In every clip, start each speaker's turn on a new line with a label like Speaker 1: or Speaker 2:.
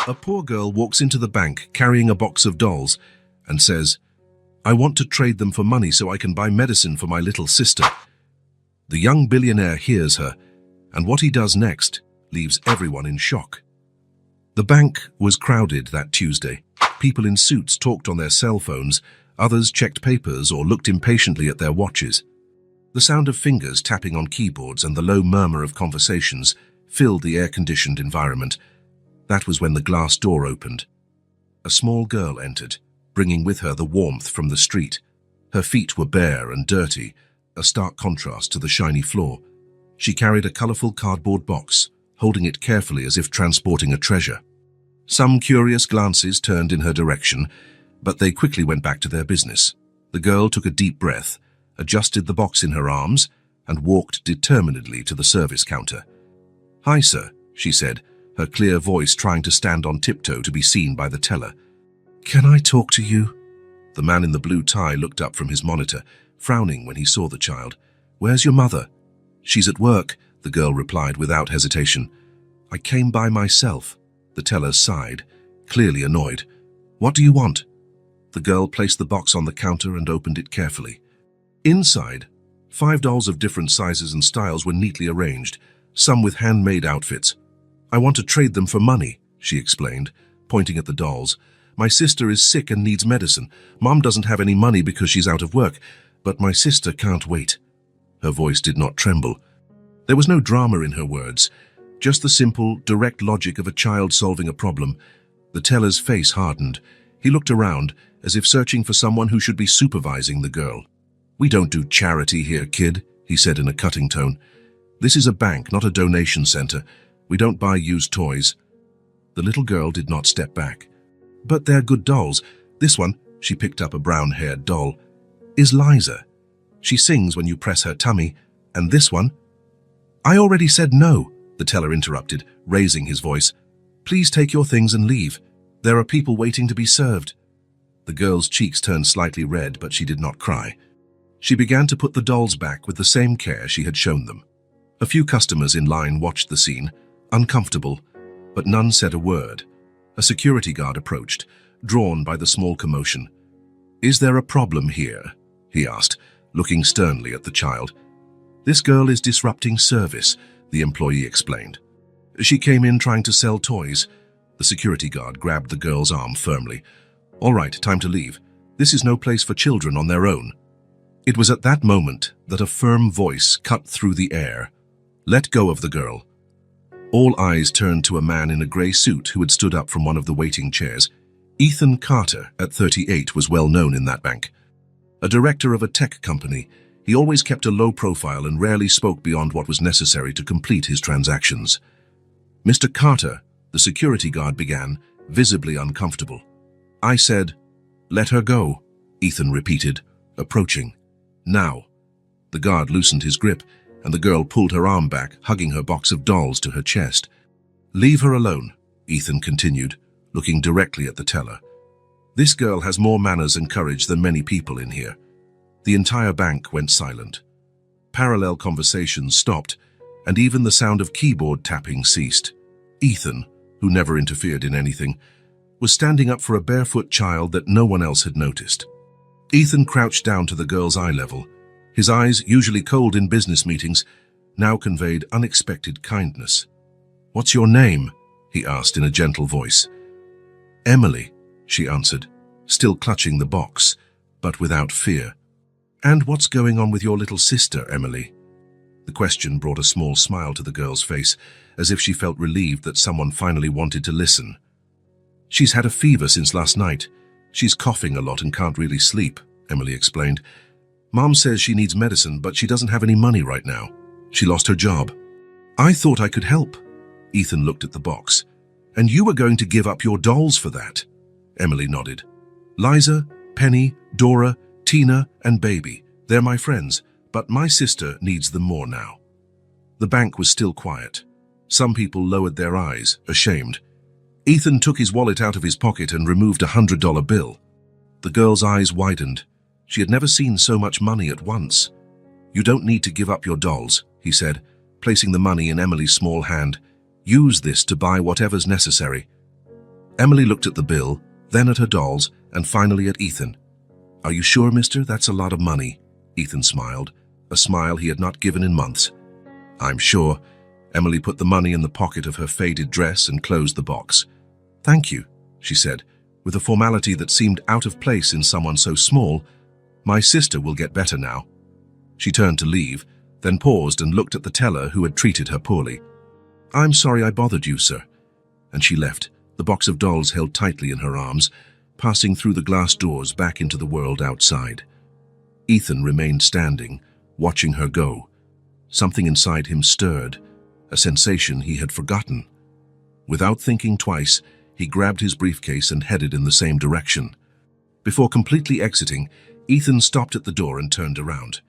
Speaker 1: A poor girl walks into the bank carrying a box of dolls and says, "I want to trade them for money so I can buy medicine for my little sister." The young billionaire hears her, and what he does next leaves everyone in shock. The bank was crowded that Tuesday. People in suits talked on their cell phones, others checked papers or looked impatiently at their watches. The sound of fingers tapping on keyboards and the low murmur of conversations filled the air-conditioned environment. That was when the glass door opened. A small girl entered, bringing with her the warmth from the street. Her feet were bare and dirty, a stark contrast to the shiny floor. She carried a colorful cardboard box, holding it carefully as if transporting a treasure. Some curious glances turned in her direction, but they quickly went back to their business. The girl took a deep breath, adjusted the box in her arms, and walked determinedly to the service counter. "Hi, sir," she said, her clear voice trying to stand on tiptoe to be seen by the teller. "Can I talk to you?" The man in the blue tie looked up from his monitor, frowning when he saw the child. "Where's your mother?" "She's at work," the girl replied without hesitation. "I came by myself." The teller sighed, clearly annoyed. "What do you want?" The girl placed the box on the counter and opened it carefully. Inside, 5 dolls of different sizes and styles were neatly arranged, some with handmade outfits. "I want to trade them for money," she explained, pointing at the dolls. "My sister is sick and needs medicine. Mom doesn't have any money because she's out of work, but my sister can't wait." Her voice did not tremble. There was no drama in her words, just the simple, direct logic of a child solving a problem. The teller's face hardened. He looked around, as if searching for someone who should be supervising the girl. "We don't do charity here, kid," he said in a cutting tone. "This is a bank, not a donation center. We don't buy used toys." The little girl did not step back. "But they're good dolls. This one," she picked up a brown-haired doll, "is Liza. She sings when you press her tummy. And this one—" "I already said no," the teller interrupted, raising his voice. "Please take your things and leave. There are people waiting to be served." The girl's cheeks turned slightly red, but she did not cry. She began to put the dolls back with the same care she had shown them. A few customers in line watched the scene, uncomfortable, but none said a word. A security guard approached, drawn by the small commotion. "Is there a problem here?" he asked, looking sternly at the child. "This girl is disrupting service," the employee explained. "She came in trying to sell toys." The security guard grabbed the girl's arm firmly. "All right, time to leave. This is no place for children on their own." It was at that moment that a firm voice cut through the air. "Let go of the girl." All eyes turned to a man in a grey suit who had stood up from one of the waiting chairs. Ethan Carter, at 38, was well known in that bank. A director of a tech company, he always kept a low profile and rarely spoke beyond what was necessary to complete his transactions. "Mr. Carter," the security guard began, visibly uncomfortable. "I said, let her go," Ethan repeated, approaching. "Now." The guard loosened his grip, and the girl pulled her arm back, hugging her box of dolls to her chest. "Leave her alone," Ethan continued, looking directly at the teller. "This girl has more manners and courage than many people in here." The entire bank went silent. Parallel conversations stopped, and even the sound of keyboard tapping ceased. Ethan, who never interfered in anything, was standing up for a barefoot child that no one else had noticed. Ethan crouched down to the girl's eye level. His eyes, usually cold in business meetings, now conveyed unexpected kindness. "What's your name?" he asked in a gentle voice. "Emily," she answered, still clutching the box, but without fear. "And what's going on with your little sister, Emily?" The question brought a small smile to the girl's face, as if she felt relieved that someone finally wanted to listen. "She's had a fever since last night. She's coughing a lot and can't really sleep," Emily explained. "Mom says she needs medicine, but she doesn't have any money right now. She lost her job." "I thought I could help." Ethan looked at the box. "And you were going to give up your dolls for that?" Emily nodded. "Liza, Penny, Dora, Tina, and Baby. They're my friends, but my sister needs them more now." The bank was still quiet. Some people lowered their eyes, ashamed. Ethan took his wallet out of his pocket and removed a $100 bill. The girl's eyes widened. She had never seen so much money at once. "You don't need to give up your dolls," he said, placing the money in Emily's small hand. "Use this to buy whatever's necessary." Emily looked at the bill, then at her dolls, and finally at Ethan. "Are you sure, mister? That's a lot of money." Ethan smiled, a smile he had not given in months. "I'm sure." Emily put the money in the pocket of her faded dress and closed the box. "Thank you," she said, with a formality that seemed out of place in someone so small. "My sister will get better now." She turned to leave, then paused and looked at the teller who had treated her poorly. "I'm sorry I bothered you, sir." And she left, the box of dolls held tightly in her arms, passing through the glass doors back into the world outside. Ethan remained standing, watching her go. Something inside him stirred, a sensation he had forgotten. Without thinking twice, he grabbed his briefcase and headed in the same direction. Before completely exiting, Ethan stopped at the door and turned around.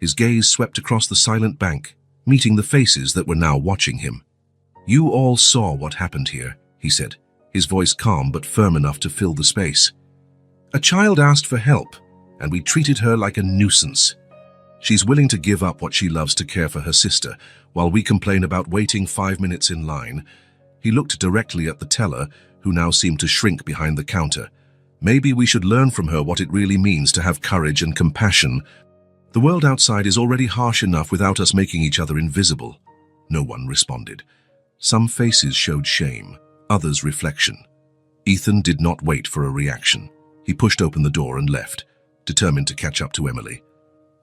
Speaker 1: His gaze swept across the silent bank, meeting the faces that were now watching him. "You all saw what happened here," he said, his voice calm but firm enough to fill the space. "A child asked for help, and we treated her like a nuisance. She's willing to give up what she loves to care for her sister, while we complain about waiting 5 minutes in line." He looked directly at the teller, who now seemed to shrink behind the counter. "Maybe we should learn from her what it really means to have courage and compassion. The world outside is already harsh enough without us making each other invisible." No one responded. Some faces showed shame, others reflection. Ethan did not wait for a reaction. He pushed open the door and left, determined to catch up to Emily.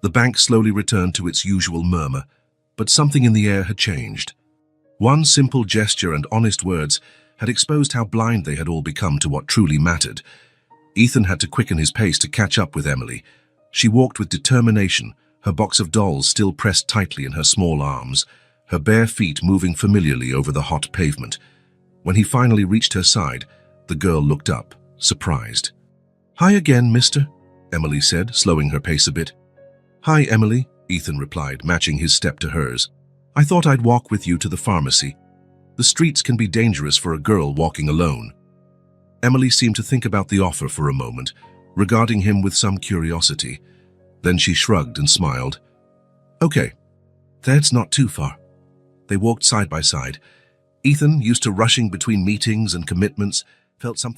Speaker 1: The bank slowly returned to its usual murmur, but something in the air had changed. One simple gesture and honest words had exposed how blind they had all become to what truly mattered. Ethan had to quicken his pace to catch up with Emily. She walked with determination, her box of dolls still pressed tightly in her small arms, her bare feet moving familiarly over the hot pavement. When he finally reached her side, the girl looked up, surprised. "Hi again, mister," Emily said, slowing her pace a bit. "Hi, Emily," Ethan replied, matching his step to hers. "I thought I'd walk with you to the pharmacy. The streets can be dangerous for a girl walking alone." Emily seemed to think about the offer for a moment, regarding him with some curiosity. Then she shrugged and smiled. "Okay, that's not too far." They walked side by side. Ethan, used to rushing between meetings and commitments, felt something